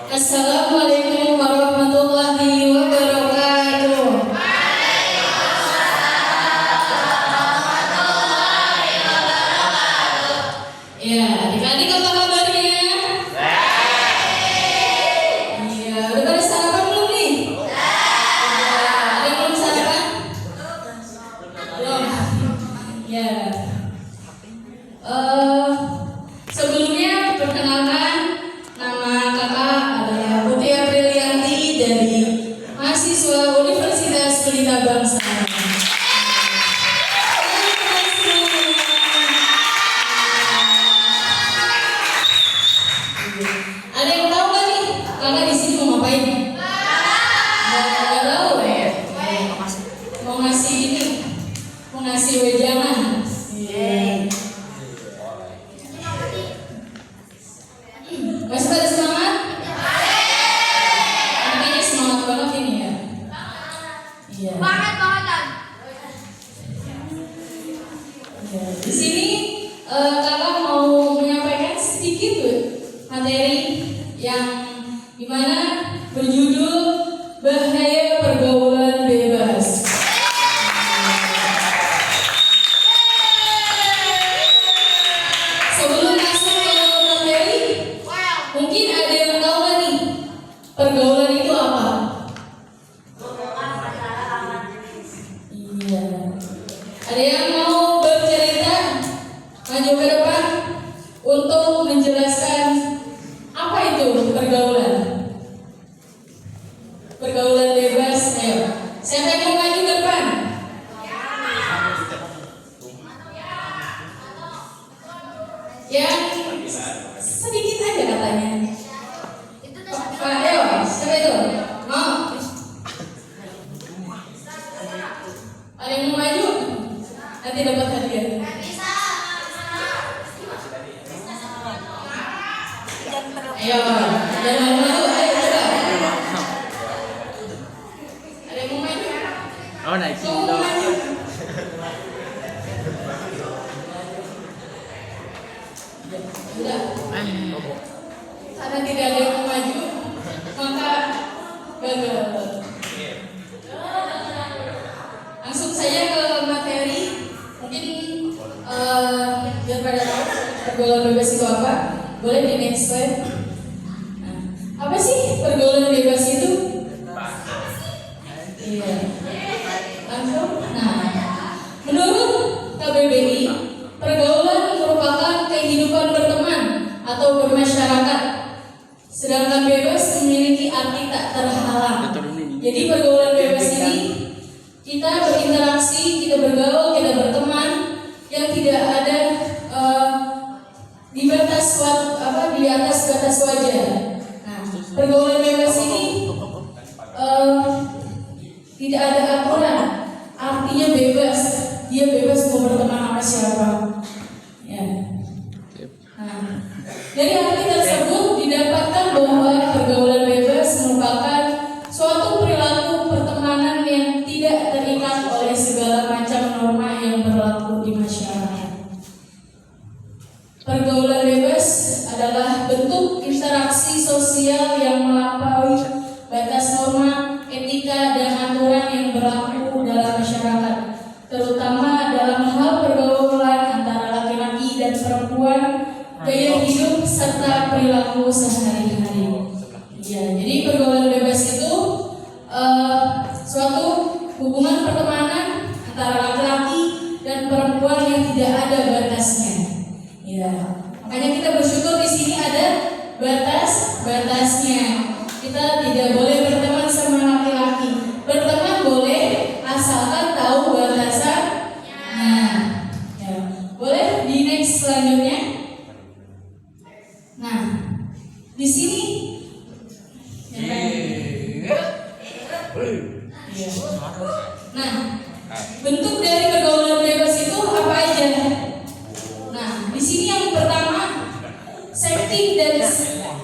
Assalamualaikum warahmatullahi wabarakatuh. Ya, adik-adik apa kabarnya? Iya, udah pada sarapan belum nih? Ada yang belum sarapan? Belum. Ya. Sebelumnya perkenalkan, nama kakak adalah Putri Aprilianti dari mahasiswa Universitas Pelita Bangsa. Ada yang tahu nggak nih kakak di sini mau ngapain? Nggak tahu ya. Mau ngasih ini, mau ngasih wejangan. Masih pada semangat? Kayaknya semangat banget ini ya. Iya. Banget. Ya, di sini kakak mau menyampaikan sedikit materi yang dimana berjudul bahaya pergaulan bebas. Sebelum masuk ke materi, mungkin ada yang tahu nggak nih pergaulan itu apa? Iya. Ada yang mau bercerita maju ke depan untuk menjelaskan apa itu pergaulan? Pergaulan bebas, ayo. Siapa yang mau maju ke depan? Yang sedikit aja katanya. Ayo, siapa itu? Mau? Ada yang mau maju? Nanti dapat hadiah. Ayo, jangan malu, ayo coba. Ada yang mau maju? Oh, naik Mau maju? Sudah. Karena tidak ada yang mau maju, maka gagal. Langsung saja ke materi. Mungkin biar pada tahu pergaulan bebas itu apa. Boleh di next slide. Nah, apa sih pergaulan bebas itu? Iya. Langsung. Nah, menurut KBBI, pergaulan merupakan kehidupan berteman atau bermasyarakat. Sedangkan bebas memiliki arti tak terhalang. Jadi pergaulan bebas ini kita berinteraksi, kita bergaul, kita berteman yang tidak ada di atas batas wajar. Nah, pergaulan bebas ini tidak ada aturan, artinya bebas. Dia bebas mau berteman sama siapa. Ya. Nah, dari arti tersebut didapatkan bahwa pergaulan bebas merupakan suatu perilaku pertemanan yang tidak terikat oleh segala macam norma yang berlaku di masyarakat. Pergaulan bebas adalah bentuk interaksi sosial yang melampaui batas norma, etika, dan aturan yang berlaku dalam masyarakat, terutama dalam hal pergaulan antara laki-laki dan perempuan, gaya hidup, serta perilaku sehari-hari. Ya, jadi pergaulan bebas itu suatu hubungan pertemanan antara laki-laki dan perempuan yang tidak ada batasnya. Ya, di next selanjutnya. Nah, di sini nah, bentuk dari pergaulan bebas itu apa aja? Nah, di sini yang pertama, setting dan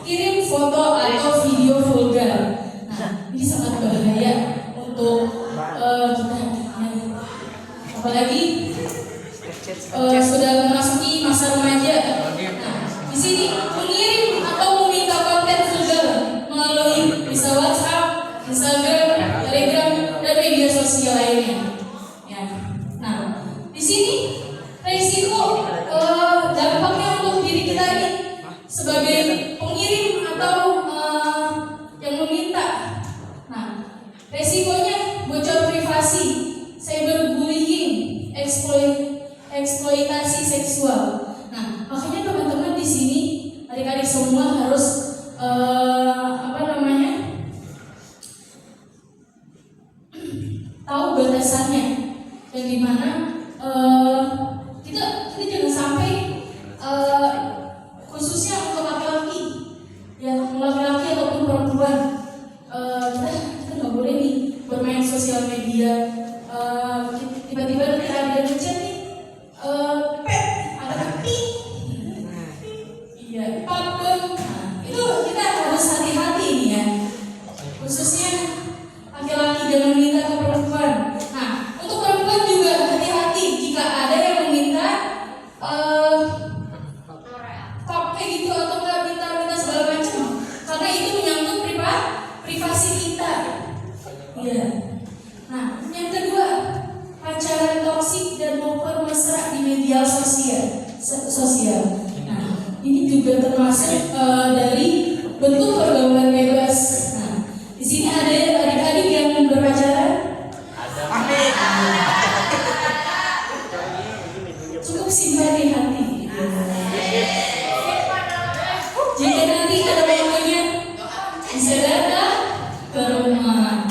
kirim foto atau video vulgar. Nah, ini sangat bahaya untuk kita, apalagi sudah memasuki masa remaja. Nah, di sini mengirim atau meminta konten vulgar melalui bisa WhatsApp, Instagram, Telegram, dan media sosial lainnya. Ya. Nah, di sini resiko dampaknya untuk diri kita ini sebagai pengirim atau yang meminta. Nah, resikonya bocor privasi, cyberbullying, eksploitasi seksual. Nah, makanya teman-teman di sini, adik-adik semua harus tahu batasannya dan di mana kita jangan sampai khususnya untuk laki-laki, ya laki-laki ataupun perempuan, kita nggak boleh nih bermain sosial media. Tiba-tiba kita ada ngechat nih, ada ping, iya, pardon. Itu kita harus hati-hati nih ya, khususnya laki-laki jangan minta ke perempuan. Nah, untuk perempuan juga hati-hati jika ada yang meminta top kayak gitu atau nggak minta segala macam, karena itu menyangkut privasi kita. Iya. Nah, yang kedua, pacaran toksik dan moker mesra di media sosial. Nah, ini juga termasuk dari bentuk pergaulan bebas. Nah, di sini ada adik-adik yang berpacaran. Cukup simpan di hati. Jika nanti ada waktunya, bisa datang ke rumah.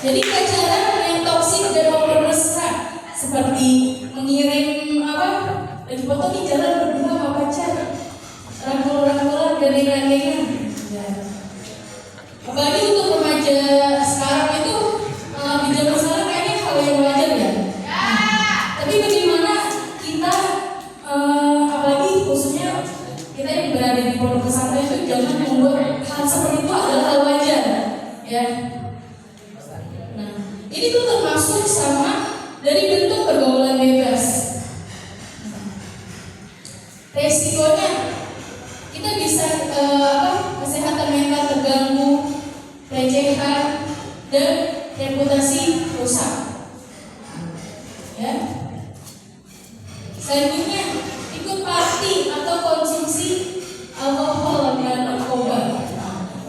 Jadi pacaran yang toksik dan moker mesra seperti mengirim lagi foto di jalan berdua sama pacar, rangkul-rangkulan dan lain-lain. Ya. Apalagi untuk remaja sekarang itu di zaman sekarang kayaknya hal yang wajar ya. Tapi bagaimana kita apalagi khususnya kita yang berada di pondok pesantren itu jangan membuat hal seperti itu adalah hal wajar, ya. Ini tuh termasuk sama dari bentuk pergaulan bebas. Resikonya kita bisa kesehatan mental terganggu, pelecehan, dan reputasi rusak. Ya. Selanjutnya ikut party atau konsumsi alkohol dan narkoba.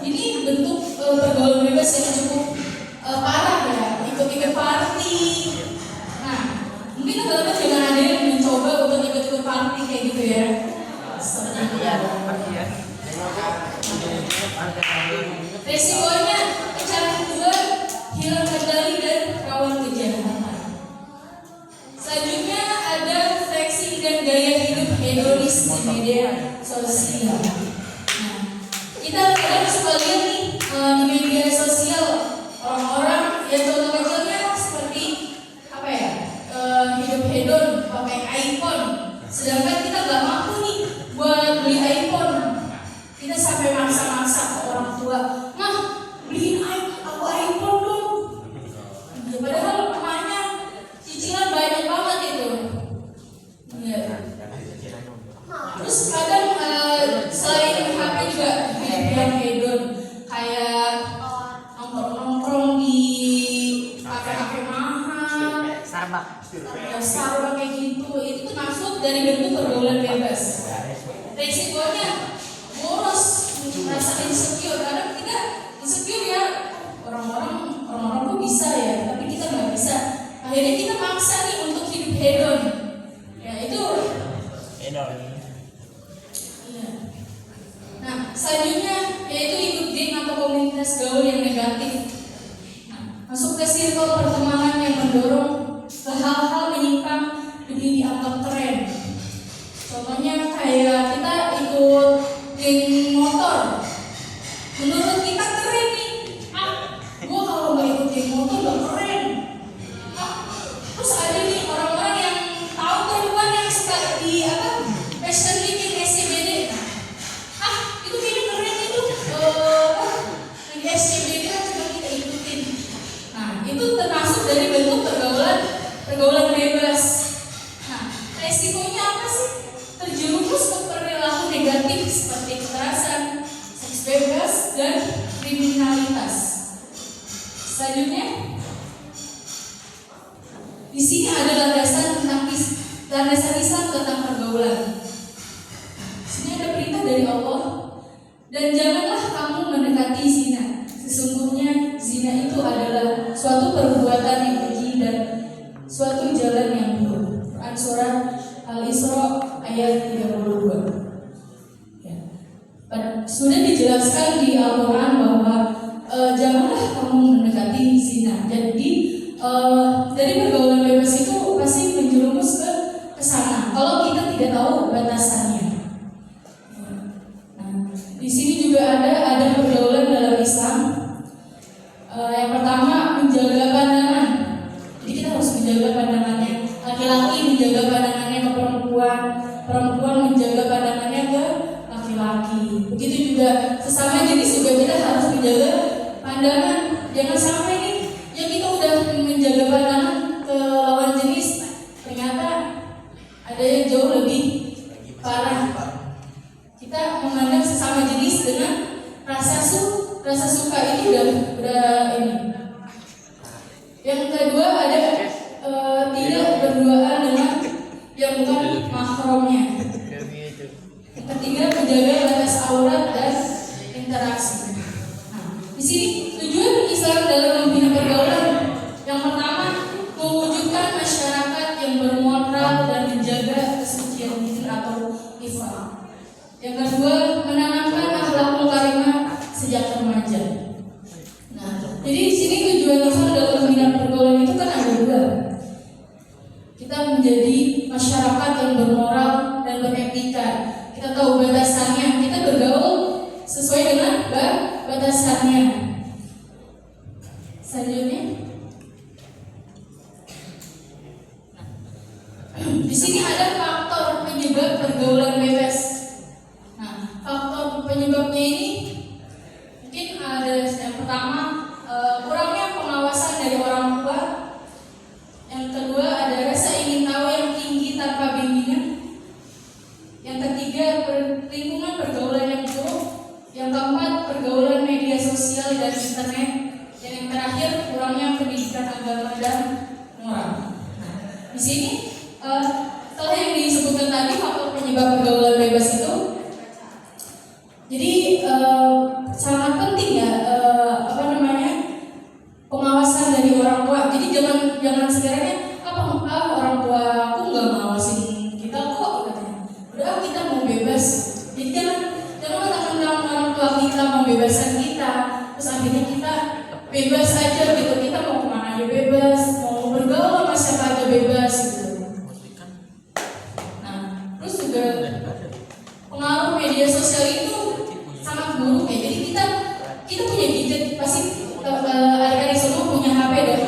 Ini bentuk pergaulan bebas yang cukup parah ya. Ikut party. Nah, mungkin teman-teman juga ada yang mencoba untuk ikut party kayak gitu ya. Seperti itu. Resikonya kecanduan, hilang kendali dan rawan kejahatan. Selanjutnya ada flexing dan gaya hidup hedonis di media sosial. Nah, kita kadang suka lihat nih di media sosial orang-orang yang contoh kecilnya seperti hidup hedon pakai iPhone, sedangkan kita nggak mampu nih buat beli iPhone. Kita sampai maksa-maksa ke orang tua, nah beliin aku iPhone dong. Ya, padahal emaknya cicilan banyak banget itu. Ya. Terus kadang selain HP juga yang hedon kayak nongkrong di kafe-kafe mahal, Starbucks kayak gitu. Itu termasuk dari bentuk pergaulan bebas. Resikonya boros, merasa insecure. Kadang kita insecure ya, orang-orang kok bisa ya, tapi kita nggak bisa. Akhirnya kita maksa nih untuk hidup hedon. Ya itu hedon. Ya. Nah, selanjutnya yaitu ikut geng atau komunitas gaul yang negatif. Nah, masuk ke circle pertemanan yang mendorong ke hal-hal menyimpang demi dianggap keren. Contohnya kayak kita ikut geng motor. Menurut kita keren nih. Gua kalau nggak ikut geng motor nggak keren. Terus ada nih orang-orang yang tahu perempuan yang suka di fashion week SCBD. Itu kayaknya keren itu. Lagi SCBD kan coba kita ikutin. Nah, itu termasuk dari bentuk pergaulan bebas. Nah, resikonya apa sih? Terjerumus ke perilaku negatif seperti kekerasan, seks bebas, dan kriminalitas. Selanjutnya, di sini ada landasan Islam tentang pergaulan. Di sini ada perintah dari Allah, dan janganlah kamu mendekati zina. Sesungguhnya zina itu adalah suatu perbuatan yang keji dan suatu jalan yang buruk. Quran surah Al-Isra ayat 32. Ya. Sudah dijelaskan di Al-Quran bahwa janganlah kamu mendekati zina. Jadi dari pergaulan bebas itu pasti menjerumus ke sana kalau kita tidak tahu batasannya. Nah, di sini juga ada pergaulan dalam Islam. Yang pertama, menjaga pandangan. Jadi kita harus menjaga pandangannya. Laki-laki menjaga pandangannya ke perempuan, perempuan menjaga pandangannya ke laki-laki. Begitu juga sesama jenis juga kita harus menjaga pandangan. Jangan sampai nih yang kita udah menjaga pandangan ke lawan jenis, ternyata ada yang jauh lebih parah. Kita memandang sesama jenis dengan rasa suka ini udah ini. Yang kedua ada tidak berduaan dengan yang bukan mahramnya. Yang ketiga, menjaga batas aurat dan interaksi. Nah, di sini tujuan Islam dalam membina pergaulan yang pertama, mewujudkan masyarakat yang bermoral dan menjaga kesucian diri atau ifah. Yang kedua, menanamkan akhlakul karimah sejak remaja. Nah, jadi di sini tujuan Islam dalam membina pergaulan itu kan ada dua. Kita menjadi masyarakat yang bermoral dan beretika. Kita tahu batasannya. Kita bergaul sesuai dengan batasannya. Selanjutnya, di sini ada faktor penyebab pergaulan bebas. Nah, faktor penyebabnya ini mungkin ada yang pertama, kurangnya pengawasan dari orang tua. Yang kedua, ada rasa ingin tahu yang tinggi tanpa bimbingan. Yang ketiga, lingkungan pergaulan yang buruk. Yang keempat, pergaulan media sosial dan internet. Dan yang terakhir, kurangnya pendidikan agama dan moral. Nah, di sini setelah yang disebutkan tadi faktor penyebab pergaulan bebas itu, jadi sangat penting ya pengawasan dari orang tua. Jadi jangan sekarangnya orang tua aku nggak ngawasin kita kok katanya. Udah kita mau bebas. Jadi jangan mentang-mentang orang tua kita mau bebaskan kita, terus akhirnya kita bebas aja gitu. Kita mau kemana aja bebas, mau bergaul sama siapa aja bebas gitu. Nah, terus juga pengaruh media sosial itu sangat buruk ya. Jadi kita punya gadget, pasti adik-adik semua punya HP dan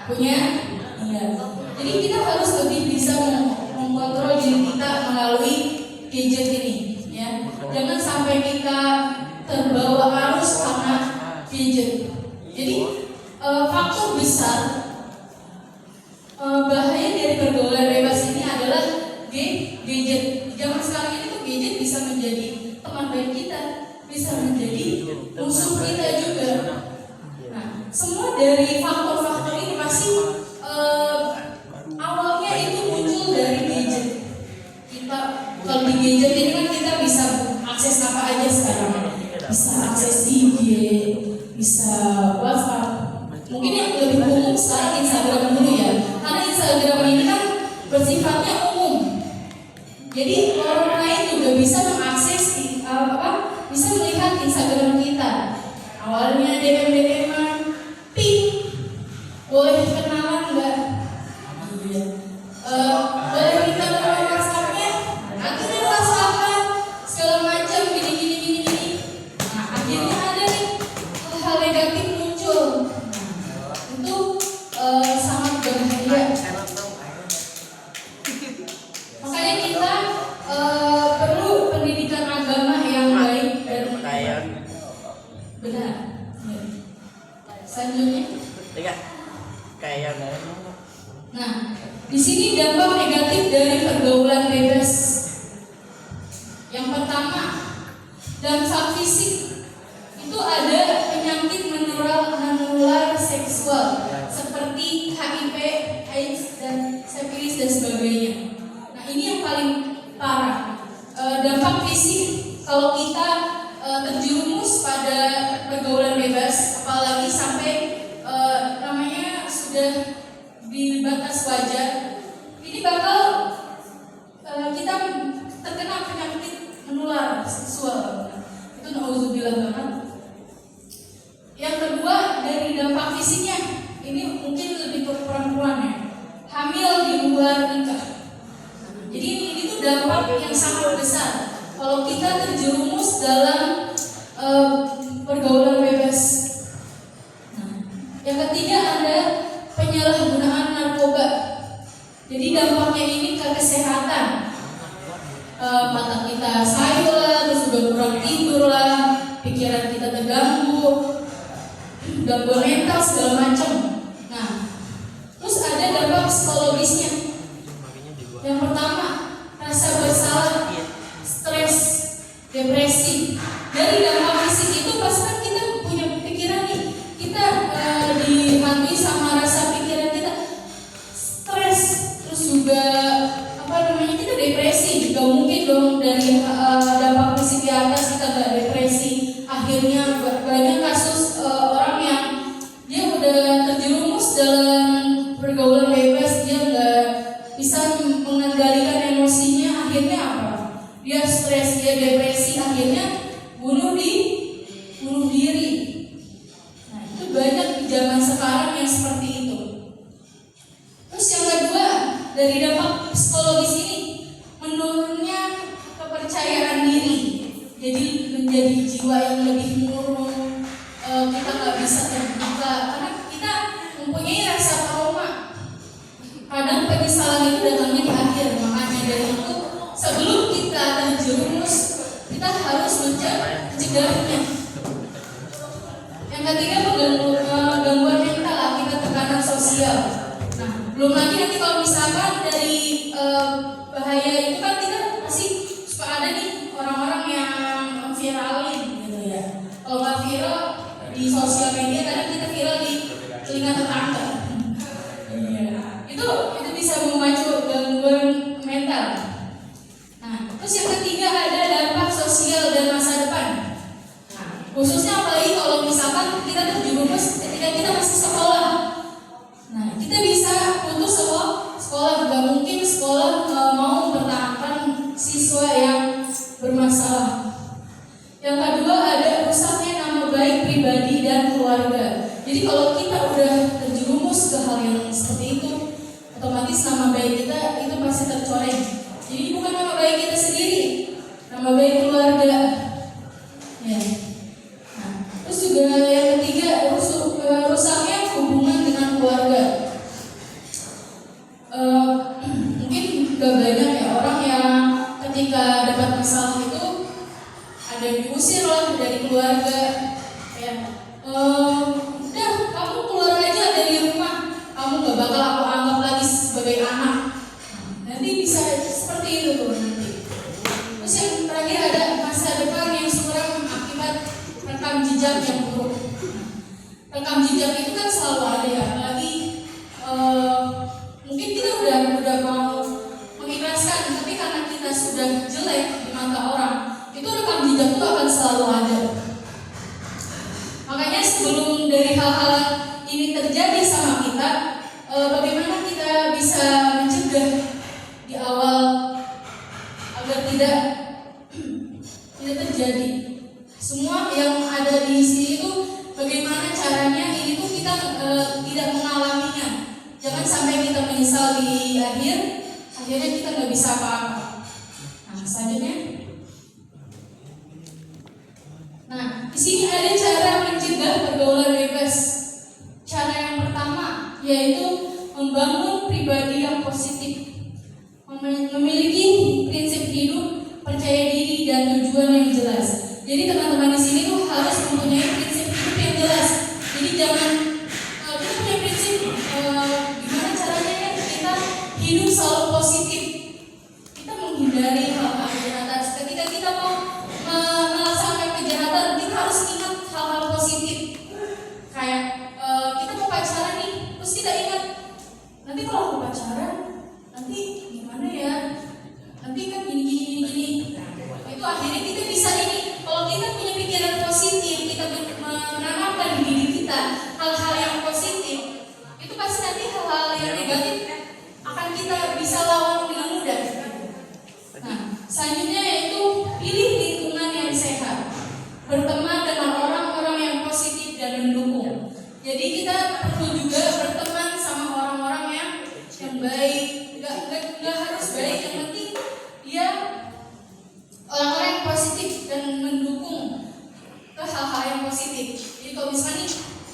punya. Iya. Jadi kita harus lebih bisa mengkontrol diri kita melalui gadget ini, ya. Jangan sampai kita terbawa arus karena gadget. Jadi faktor besar bahaya dari pergaulan bebas ini adalah gadget. Zaman sekarang ini tuh gadget bisa menjadi teman baik kita, bisa menjadi musuh kita juga. Nah, semua dari faktor-faktor ini pasti awalnya itu muncul dari gadget. Kita kalau di gadget ini kan kita bisa akses apa aja sekarang. Bisa akses IG, bisa WhatsApp. Mungkin yang lebih umum sekarang Instagram dulu ya. Karena Instagram ini kan bersifatnya umum. Jadi orang lain juga bisa mengakses bisa melihat Instagram kita. Awalnya DM-an, ping, Nah, di sini dampak negatif dari pergaulan bebas. Yang pertama, dampak fisik itu ada penyakit menular seksual seperti HIV, AIDS, dan sifilis dan sebagainya. Nah, ini yang paling parah. Dampak fisik kalau kita terjerumus pada pergaulan bebas, apalagi sampai namanya sudah di batas wajar, ini bakal kita terkena penyakit menular seksual. Itu nauzubillah banget. Yang kedua, dari dampak fisiknya, ini mungkin lebih ke perempuan ya, hamil di luar nikah. Jadi ini tuh dampak yang sangat besar kalau kita terjerumus dalam pergaulan bebas. Nah, yang ketiga ada penyalahgunaan narkoba. Jadi dampaknya ini ke kesehatan. Mata kita sayu lah, terus juga kurang tidur lah, pikiran kita terganggu, gangguan mental segala macam. Nah, terus ada dampak psikologisnya. Yang pertama, rasa bersalah, stres, depresi. Dari dampak fisik itu pasti kan kita punya pikiran nih, kita dihantui sama rasa pikiran kita stres, terus juga kita depresi. Gak mungkin dong dari dampak fisik di atas kita gak depresi. Akhirnya banyak kasus orang yang dia udah terjerumus dalam pergaulan bebas, dia gak bisa mengendalikan emosinya. Akhirnya apa? Dia stres, dia depresi, akhirnya bunuh diri. Nah, itu banyak di zaman sekarang yang seperti itu. Terus yang kedua, dari dampak psikologis ini, menurunnya kepercayaan diri. Jadi menjadi jiwa yang lebih murung, kita nggak bisa terbuka karena kita mempunyai rasa trauma. Kadang penyesalan itu datangnya di akhir. Makanya dari itu, sebelum kita terjerumus, kita harus mencegahnya. Yang ketiga, gangguan mental akibat tekanan sosial. Nah, belum lagi nanti kalau misalkan dari bahaya itu kan kita masih suka ada nih orang-orang yang viralin gitu ya. Kalau nggak viral di sosial media, kadang kita viral di telinga tetangga. Itu bisa memacu gangguan mental. Nah, terus yang ketiga ada dampak sosial dan masa depan. Nah, khususnya apalagi kalau misalkan kita terjerumus ketika kita masih sekolah. Nah, kita bisa putus sekolah. Gak mungkin sekolah mau mempertahankan siswa yang bermasalah. Yang kedua ada rusaknya nama baik pribadi dan keluarga. Jadi kalau kita udah terjerumus ke hal yang seperti itu, otomatis nama baik kita itu pasti tercoreng. Jadi bukan nama baik kita sendiri, nama baik keluarga. Ya. Nah, terus juga yang ketiga rusaknya hubungan dengan keluarga. Mungkin gak banyak ya orang yang ketika dapat masalah itu ada yang diusir lah dari keluarga. Ya, udah kamu keluar aja dari rumah, kamu gak bakal aku anggap lagi sebagai anak. Nanti bisa seperti itu tuh nanti. Terus yang terakhir ada masa depan yang suram akibat rekam jejak yang buruk. Rekam jejak itu kan selalu ada ya, apalagi mungkin kita udah mau mengikhlaskan, tapi karena kita sudah jelek di mata orang, itu rekam jejak itu akan selalu ada. Makanya sebelum dari hal-hal ini terjadi sama kita, bagaimana kita bisa mencegah di awal agar tidak terjadi. Semua yang ada di sini itu bagaimana caranya ini tuh kita tidak mengalaminya. Jangan sampai kita menyesal di akhirnya kita nggak bisa apa-apa. Nah, selanjutnya. Nah, di sini ada cara mencegah pergaulan bebas. Cara yang pertama yaitu membangun pribadi yang positif, memiliki prinsip hidup, percaya diri dan tujuan yang jelas. Jadi teman-teman di sini tuh harus mempunyai prinsip hidup yang jelas. Jadi jangan kita punya prinsip hidup selalu positif. Kita menghindari hal-hal kejahatan. Ketika kita mau melaksanakan kejahatan, kita harus ingat hal-hal positif. Kayak kita mau pacaran nih, terus kita ingat, nanti kalau aku pacaran, nanti gimana ya? Nanti kan gini. Itu akhirnya kita bisa ini. Kalau kita punya pikiran positif, kita menanamkan di diri kita hal-hal yang positif, itu pasti nanti hal-hal yang negatif akan kita bisa lawan dengan mudah. Nah, selanjutnya yaitu pilih lingkungan yang sehat, berteman dengan orang-orang yang positif dan mendukung. Jadi kita perlu juga berteman sama orang-orang yang baik. Nggak harus baik, yang penting dia orang-orang yang positif dan mendukung ke hal-hal yang positif. Jadi kalau misalnya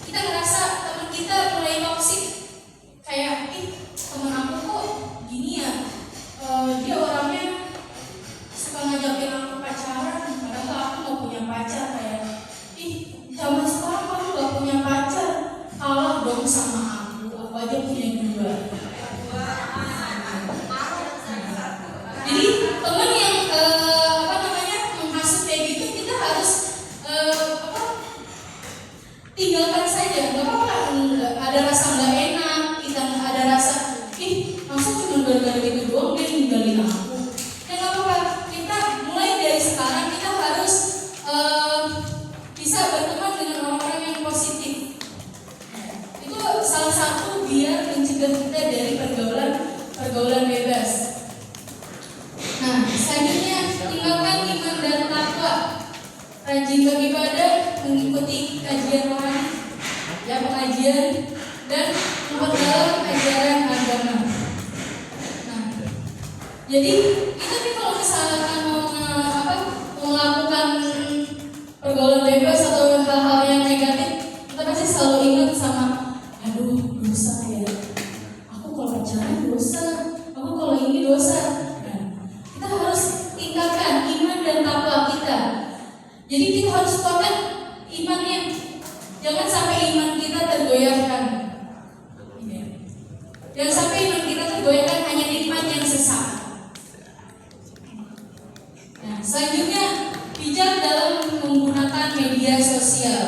kita ngerasa teman kita mulai toksik, kayak teman aku kok gini ya, dia orangnya suka ngajakin aku pacaran, padahal aku nggak punya pacar. Kayak zaman sekarang kamu nggak punya pacar, kalah dong sama aku aja punya dua. Jadi teman yang menghasut kayak gitu, kita harus tinggalkan saja. Nggak apa-apa, ada rasa nggak enak, kita ada rasa masa cuma gara-gara itu doang dia ninggalin aku. Ya nggak apa-apa, kita mulai dari sekarang kita harus bisa berteman dengan orang-orang yang positif. Itu salah satu biar mencegah kita dari pergaulan bebas. Nah, selanjutnya tinggalkan iman dan takwa. Rajin beribadah, mengikuti kajian rohani, pengajian, dan memperdalam ajaran agama. Nah, jadi kita nih kalau misalkan mau melakukan pergaulan bebas atau hal-hal yang negatif, kita pasti selalu ingat sama, dosa ya. Aku kalau pacaran dosa, aku kalau ini dosa. Nah, kita harus tingkatkan iman dan takwa kita. Jadi kita harus kuatkan imannya. Jangan sampai iman kita tergoyahkan. Jangan sampai iman kita tergoyahkan hanya nikmat yang sesaat. Nah, selanjutnya bijak dalam menggunakan media sosial.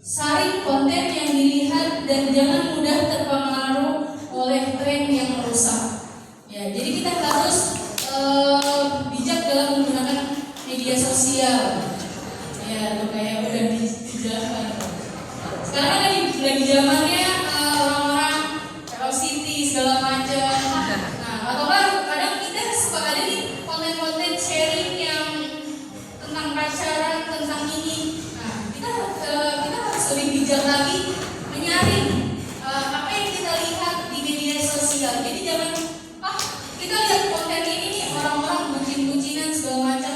Saring konten yang dilihat dan jangan mudah terpengaruh oleh tren yang merusak. Ya, jadi kita harus bijak dalam menggunakan media sosial. Ya, kayak udah dijelaskan. Sekarang kan lagi zamannya orang-orang city segala macam. Nah, atau kadang kita suka ada nih konten-konten sharing yang tentang pacaran, tentang ini. Nah, kita harus lebih bijak lagi menyaring apa yang kita lihat di media sosial. Jadi jangan kita lihat konten ini nih orang-orang bucin-bucinan segala macam.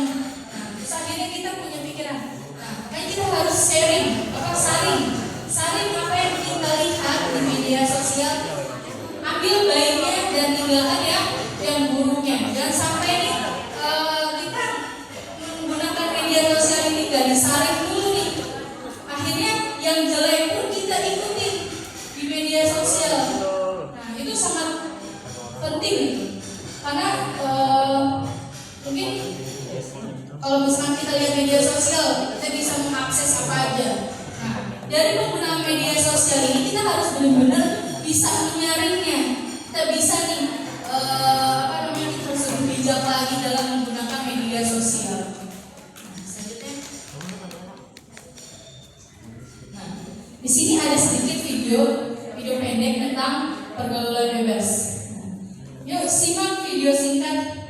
Nah, terus akhirnya kita punya pikiran. Nah, makanya kita harus saring apa yang kita lihat di media sosial. Ambil baiknya dan tinggalkan yang buruknya. Jangan sampai nih kita menggunakan media sosial ini gak disaring dulu nih. Akhirnya yang jelek pun kita ikutin di media sosial. Nah, itu sangat penting karena mungkin kalau misalkan kita lihat media sosial, kita bisa mengakses apa aja. Nah, dari penggunaan media sosial ini kita harus benar-benar bisa menyaringnya. Kita bisa nih kita harus lebih bijak lagi dalam menggunakan media sosial. Nah, di sini ada sedikit video pendek tentang pergaulan bebas. Yuk simak video singkat.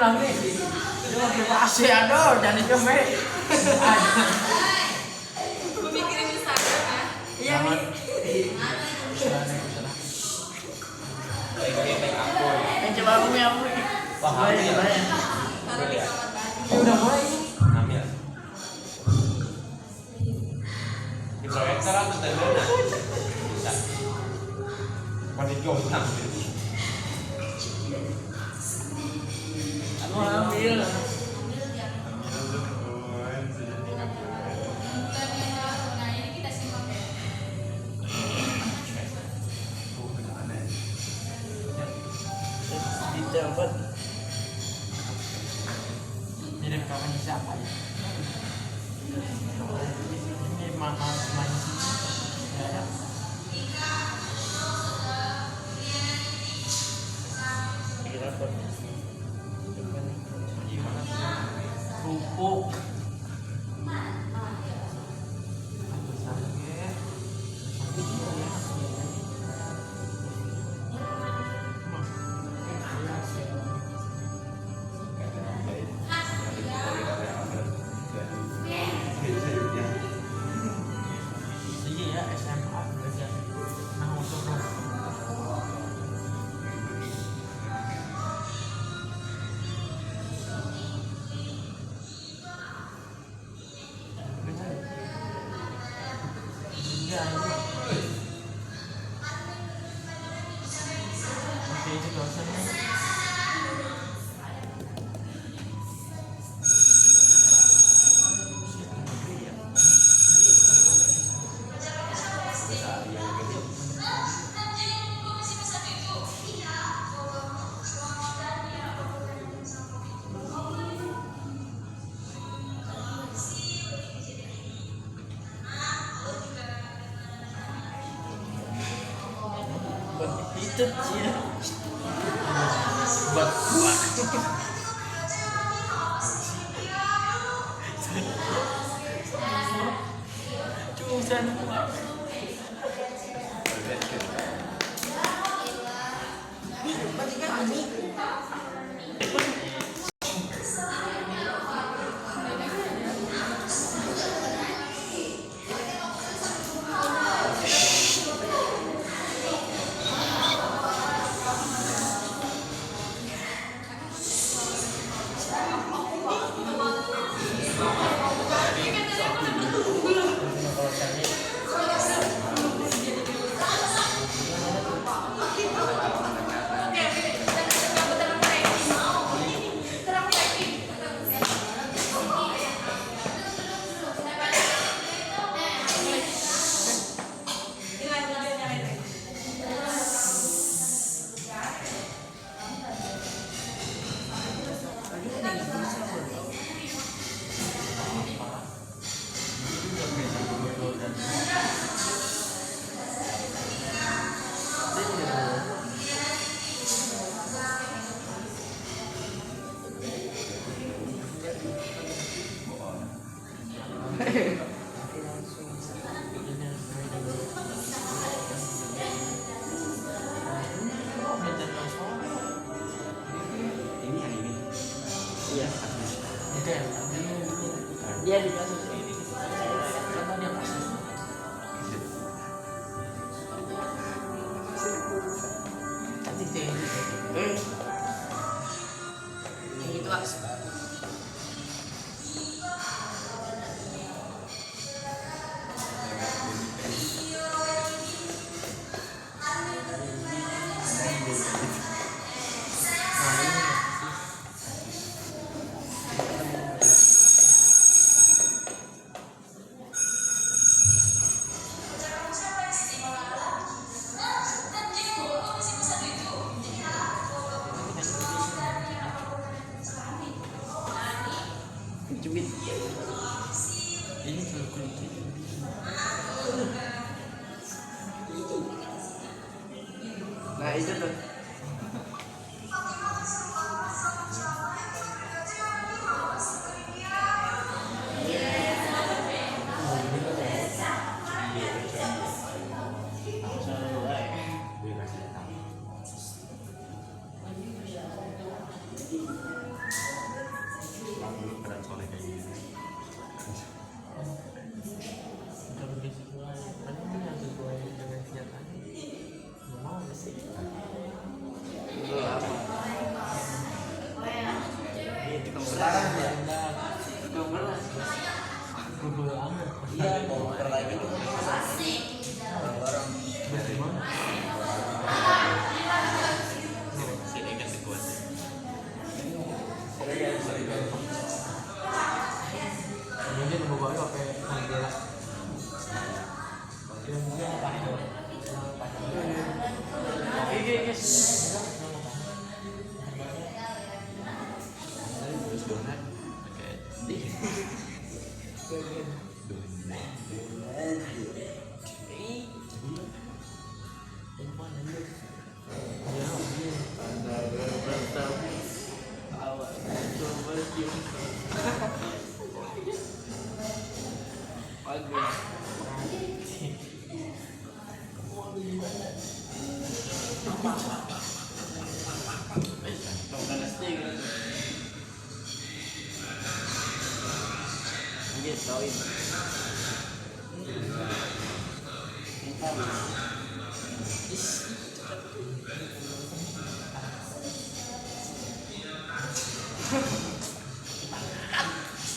lang nih. Cuma masih aduh jadi cuma. Gue mikirin di sana kan. Iya nih. Coba aku ya aku. Wah, ini banyak. Taruh di kamar mandi. Udah mulai. Ambil. Di proyektor atau tendana? Bisa. Pada jom ambil. Aku ambil. Dapat mirip kawan siapa ya? Ini mana ya? Kira apa? Pupuk. Iya SMA belajar nah untuk iya oke itu dosennya itu sih buat buat cusan Iya. Dia dikasih. Contoh dia kasih. Nanti deh. Yang itu as. Cubit. Ini kulit. Nah itu tuh. Iya, mau perlagi dulu. Asik. Barang. Sini kan sekuat. Mungkin mau bawa pakai kandela. Terus donat. Oke.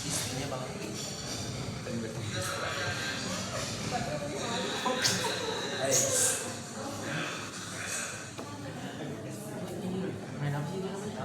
Istrinya Bang Ri. Hai. Main apa sih dia namanya?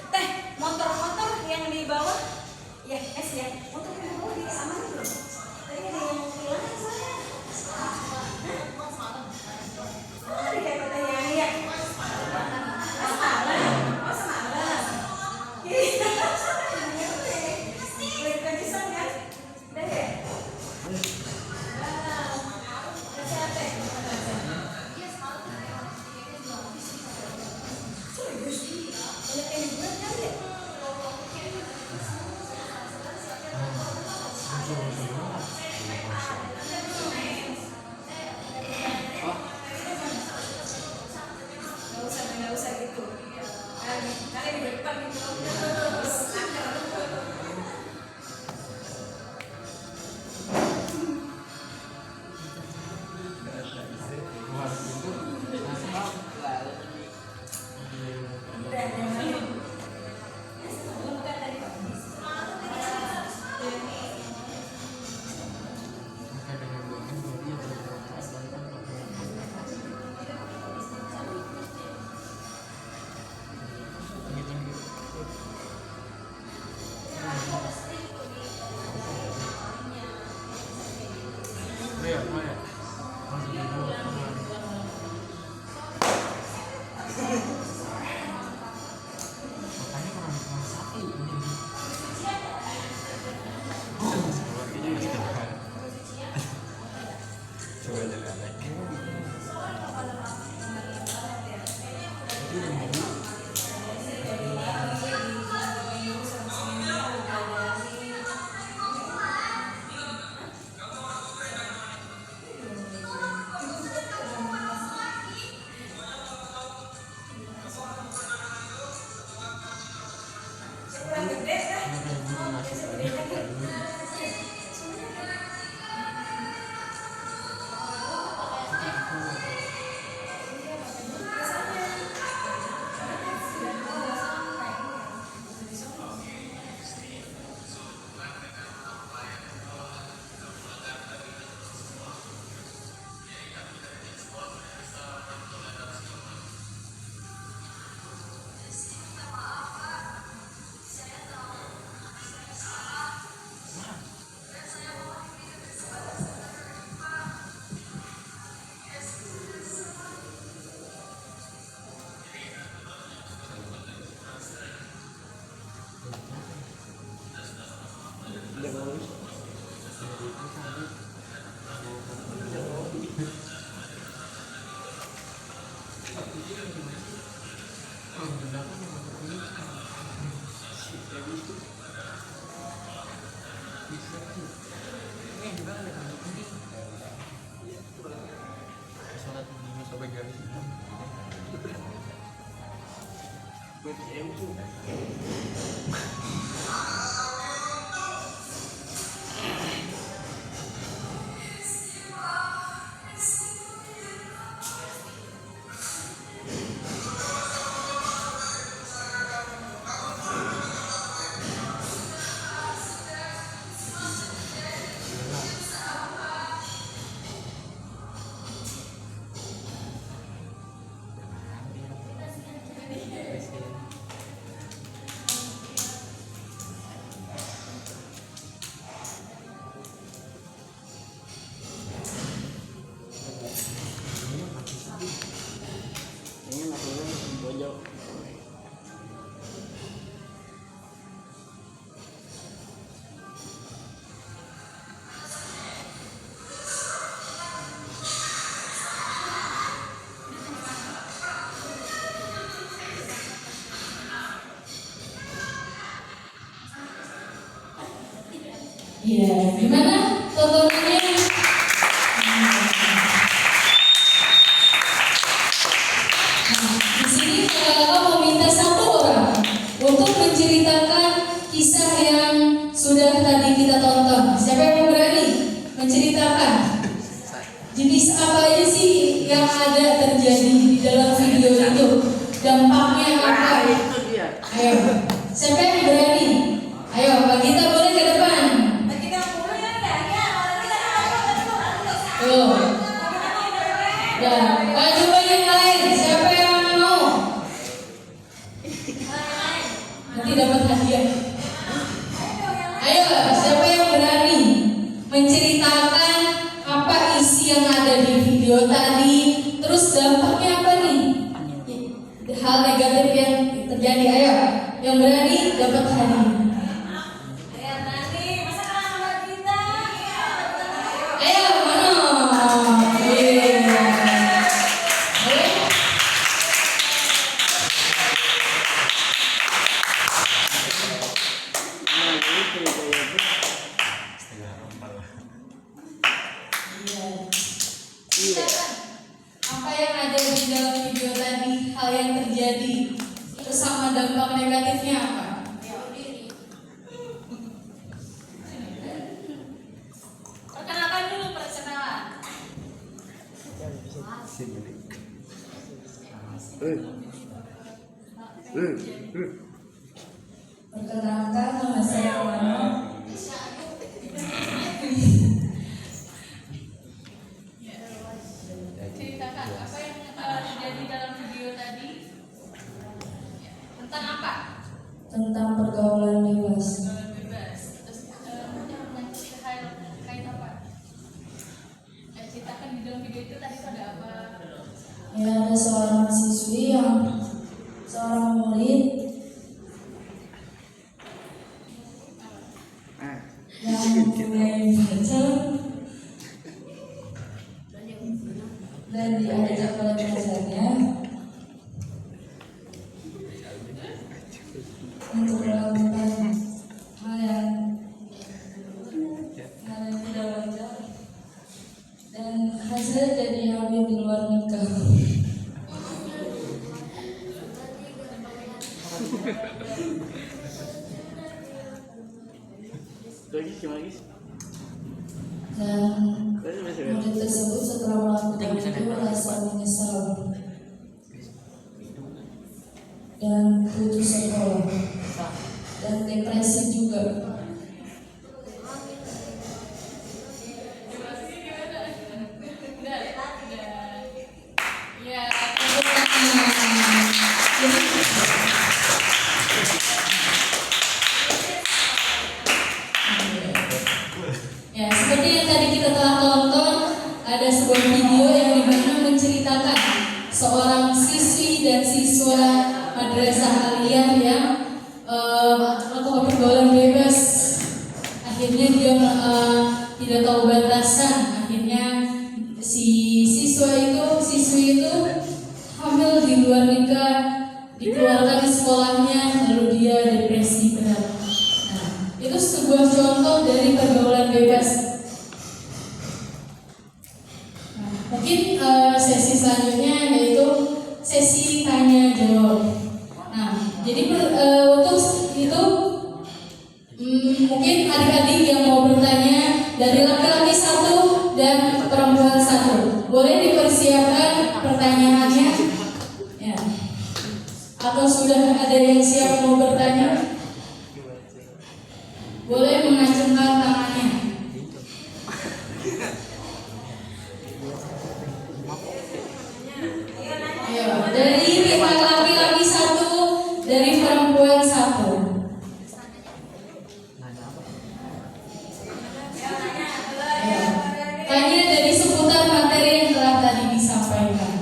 Teh, motor-motor yang di bawah, ya es ya. Motor yang di bawah di aman belum? Tadi ada yang hilang soalnya. Oh, di kayak katanya ya. Oh, semalam. Oh, semalam. Iya. Lagi kejisan kan? Udah ya? Sehat ya? Serius? Banyak yang dibuat kali ya? Nggak usah gitu. Kali di depan gitu. Udah, jangan. Bukan tadi Pak. Coba jalan lagi. Kurang gede dah. Iya, gimana tontonannya? Nah, di sini kakak mau minta satu orang untuk menceritakan kisah yang sudah tadi kita tonton. Siapa yang berani menceritakan jenis apa aja sih yang ada terjadi di dalam video itu? Dampaknya apa? Itu dia. Ayo, siapa yang berani? Ayo, Mbak Gita boleh ke depan. Tuh. Dan coba yang lain, siapa yang mau? Nanti dapat hadiah. Ayo, siapa yang berani menceritakan apa isi yang ada di video tadi? Terus dampaknya apa nih? Hal negatif yang terjadi. Ayo, yang berani dapat hadiah. Ayo, mana? Apa yang ada di dalam video tadi, hal yang terjadi, terus sama dampak negatifnya apa? Perkenalkan dulu perkenalan. Perkenalkan, nama saya Mano. Ceritakan apa yang terjadi dalam video tadi. Tentang apa? Tentang pergaulan bebas. Pergaulan bebas. Terus kait apa? Ya, ceritakan di dalam video itu tadi ada apa? Ya, ada seorang siswi yang seorang murid yang mulai baca dan diajak oleh pacarnya untuk melakukan hal yang tidak wajar dan hasilnya jadi hamil di luar nikah. Dan murid tersebut setelah melakukan itu merasa menyesal dan putus sekolah dan depresi juga. Ya, Ya, seperti yang tadi kita telah tonton, ada sebuah video yang dimana menceritakan seorang siswi dan siswa madrasah aliyah yang melakukan pergaulan bebas. Akhirnya dia tidak tahu batasan. Akhirnya si siswi itu hamil di luar nikah, dikeluarkan di sekolahnya, lalu dia depresi berat. Nah, itu sebuah contoh dari pergaulan bebas. Nah, mungkin sesi selanjutnya yaitu sesi tanya jawab. Nah, Jadi untuk itu mungkin adik-adik yang mau bertanya dari laki-laki satu dan perempuan satu, boleh dipersiapkan pertanyaannya, ya. Atau sudah ada yang siap mau bertanya? Boleh mengacungkan tangannya. Ya, dari laki-laki satu, dari perempuan satu. Ya. Tanya dari seputar materi yang telah tadi disampaikan.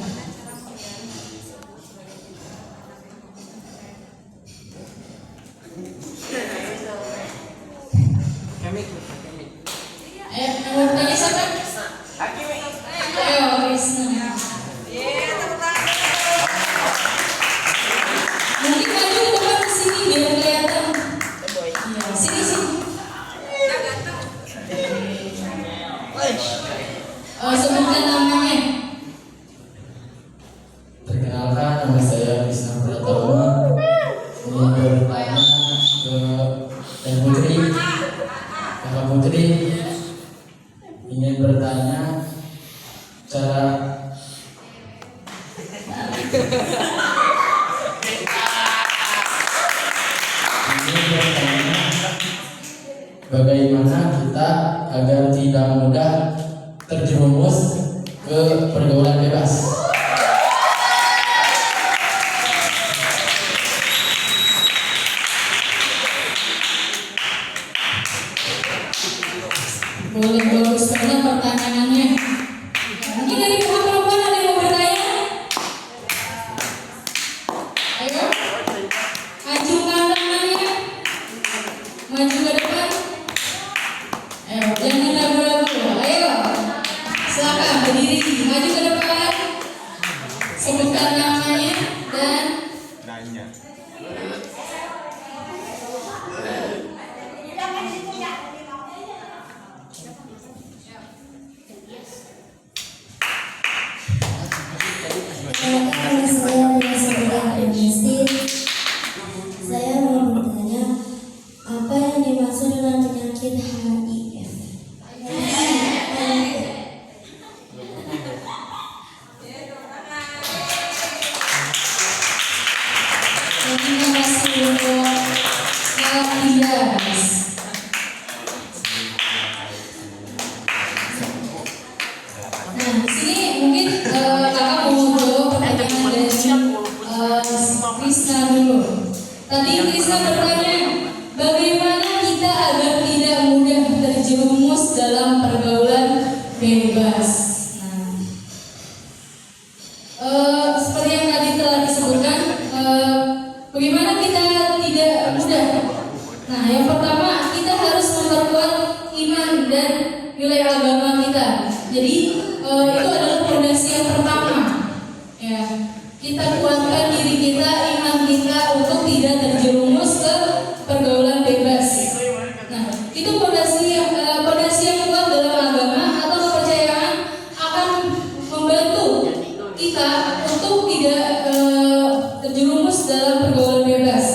Kemik. Ayo, mau bertanya siapa? Ayo, Krisna. Mungkin maju ke depan ke sini biar kelihatan. Iya, sini sini. Sebutkan namanya. Perkenalkan, nama saya Krisna Pratama. Ingin bertanya ke Teh Putri, Kakak Putri. Ingin bertanya cara bagaimana kita agar tidak mudah terjerumus ke pergaulan bebas. Boleh bagus banget pertanyaannya. Mungkin dari pihak perempuan ada yang mau bertanya? Ayo, acungkan tangannya, maju ke depan. Ayo, jangan ragu-ragu. Ayo, silakan berdiri, maju ke depan. Sebutkan namanya dan Nanya. Nama saya Rizal Ernesti. Saya mau bertanya, apa yang dimaksud dengan penyakit HIV? terima kasih untuk Katias. Nah, di sini mungkin kakak mau jawab pertanyaan dari Krisna dulu. Tadi Krisna bertanya, bagaimana kita agar tidak mudah terjerumus dalam pergaulan bebas. Nah, seperti yang tadi telah disebutkan, bagaimana kita tidak mudah. Nah, yang pertama kita harus memperkuat iman dan nilai agama kita. Jadi itu adalah fondasi yang pertama. Ya, kita kuatkan diri kita, iman kita untuk tidak terjerumus ke pergaulan bebas. Nah, itu fondasi yang kuat dalam agama atau kepercayaan akan membantu kita untuk tidak terjerumus dalam pergaulan bebas.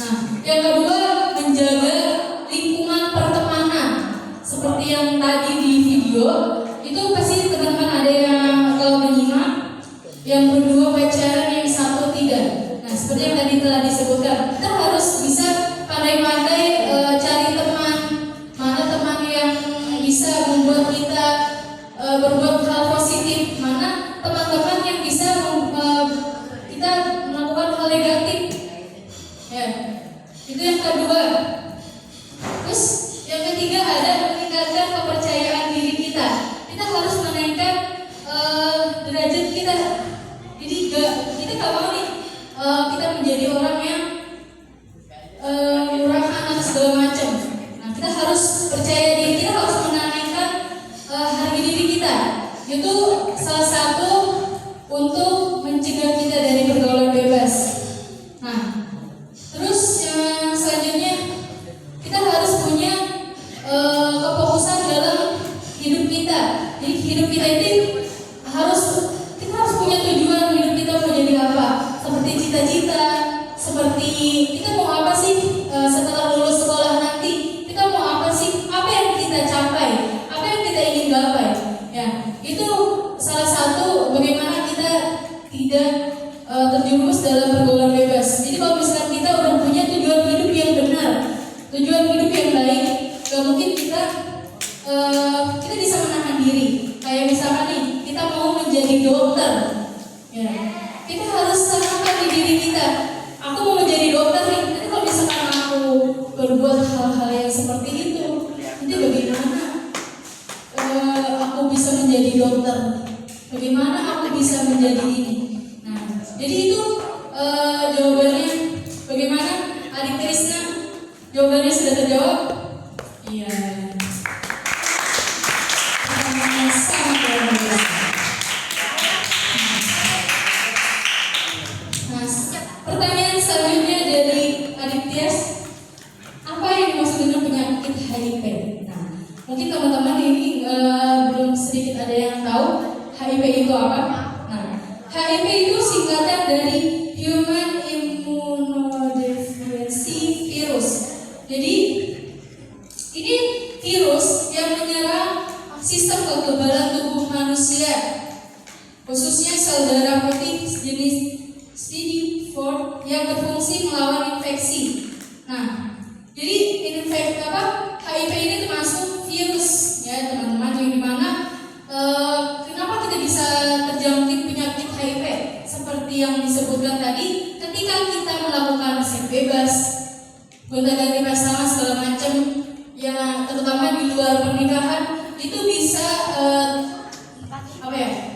Nah, yang kedua menjaga lingkungan pertemanan. Seperti yang tadi di video, itu pasti teman-teman ada yang kalau menyimak, yang berdua pacaran, yang satu tidak. Nah, seperti yang tadi telah disebutkan, kita harus bisa pandai-pandai cari teman, mana teman yang bisa membuat kita berbuat hal positif, mana teman-teman yang bisa kita melakukan hal negatif. Ya, itu yang kedua. Terus yang ketiga ada meningkatkan kepercayaan diri kita. Kita harus menaikkan derajat kita. Jadi kita nggak mau nih kita menjadi orang yang murahan atau segala macam. Nah, kita harus percaya diri, kita harus menaikkan harga diri kita. Itu salah satu untuk mencegah kita dari pergaulan bebas. Nah, terus yang selanjutnya kita harus punya kefokusan dalam hidup kita. Jadi hidup kita ini kita harus punya tujuan hidup kita mau jadi apa, seperti cita-cita, seperti kita mau apa sih setelah lulus sekolah nanti, kita mau apa sih, apa yang kita capai, apa yang kita ingin gapai. Ya, itu salah satu bagaimana kita tidak terjerumus dalam pergaulan bebas. Jadi kalau misalkan kita udah punya tujuan hidup yang benar, tujuan hidup yang baik, gak mungkin kita bisa menahan diri. Kayak misalkan nih, kita mau menjadi dokter, ya, kita harus tanamkan di diri kita. Aku mau menjadi dokter nih. Nanti kalau misalkan aku berbuat hal-hal yang seperti itu, nanti bagaimana aku bisa menjadi dokter? Bagaimana aku bisa menjadi ini? Nah, jadi itu jawabannya. Bagaimana, Adik Krisna? Jawabannya sudah terjawab? Iya. Pertanyaannya sangat luar biasa. Nah, pertanyaan selanjutnya dari Adik Tias. Apa yang dimaksud dengan penyakit HIV? Nah, mungkin teman-teman ini belum sedikit ada yang tahu HIV itu apa. Nah, HIV itu singkatan dari Human Immunodeficiency Virus. Jadi ini virus yang menyerang sistem kekebalan tubuh manusia, khususnya sel darah putih jenis CD4 yang berfungsi melawan infeksi. Nah, jadi HIV ini termasuk virus, ya teman-teman, yang dimana kenapa kita bisa terjangkit penyakit HIV? Seperti yang disebutkan tadi, ketika kita melakukan seks bebas, gonta-ganti pasangan segala macam, ya terutama di luar pernikahan, itu bisa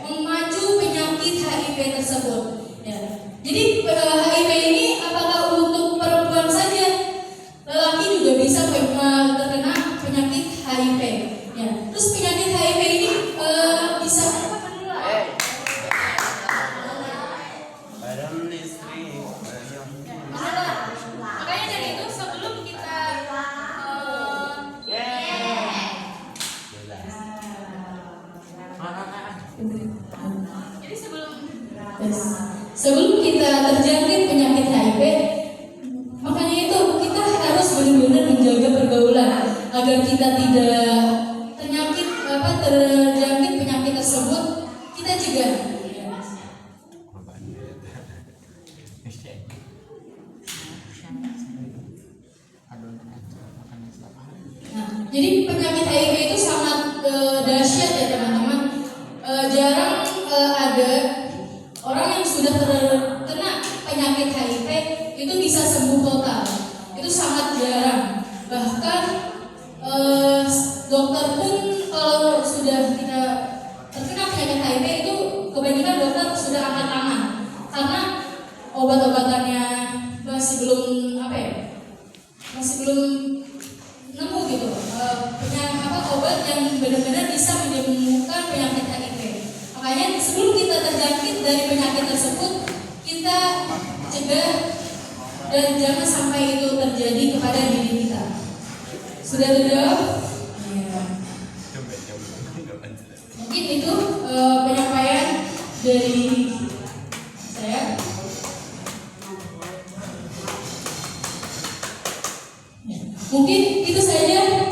memacu penyakit HIV tersebut. Ya. Jadi HIV ini apakah untuk perempuan saja? Lelaki juga bisa terkena penyakit HIV. Ya. Terus penyakit HIV ini bisa Badan listrik. makanya dari itu sebelum kita jadi sebelum kita terjangkit penyakit HIV, makanya itu kita harus benar-benar menjaga pergaulan agar kita tidak terjangkit penyakit tersebut, kita cegah. Nah, jadi penyakit HIV itu sangat dahsyat ya teman-teman. Jarang ada orang yang sudah terkena penyakit HIV itu bisa sembuh total. Itu sangat jarang. Bahkan dokter pun kalau sudah tidak terkena penyakit HIV itu kebanyakan dokter sudah angkat tangan karena obat-obatannya masih belum nemu gitu obat yang benar-benar bisa menyembuhkan penyakit HIV. Makanya sebelum kita terjangkit dari penyakit tersebut, kita cegah dan jangan sampai itu terjadi kepada diri kita. Sudah terjawab? Ya. Mungkin itu penyampaian dari saya. Mungkin itu saja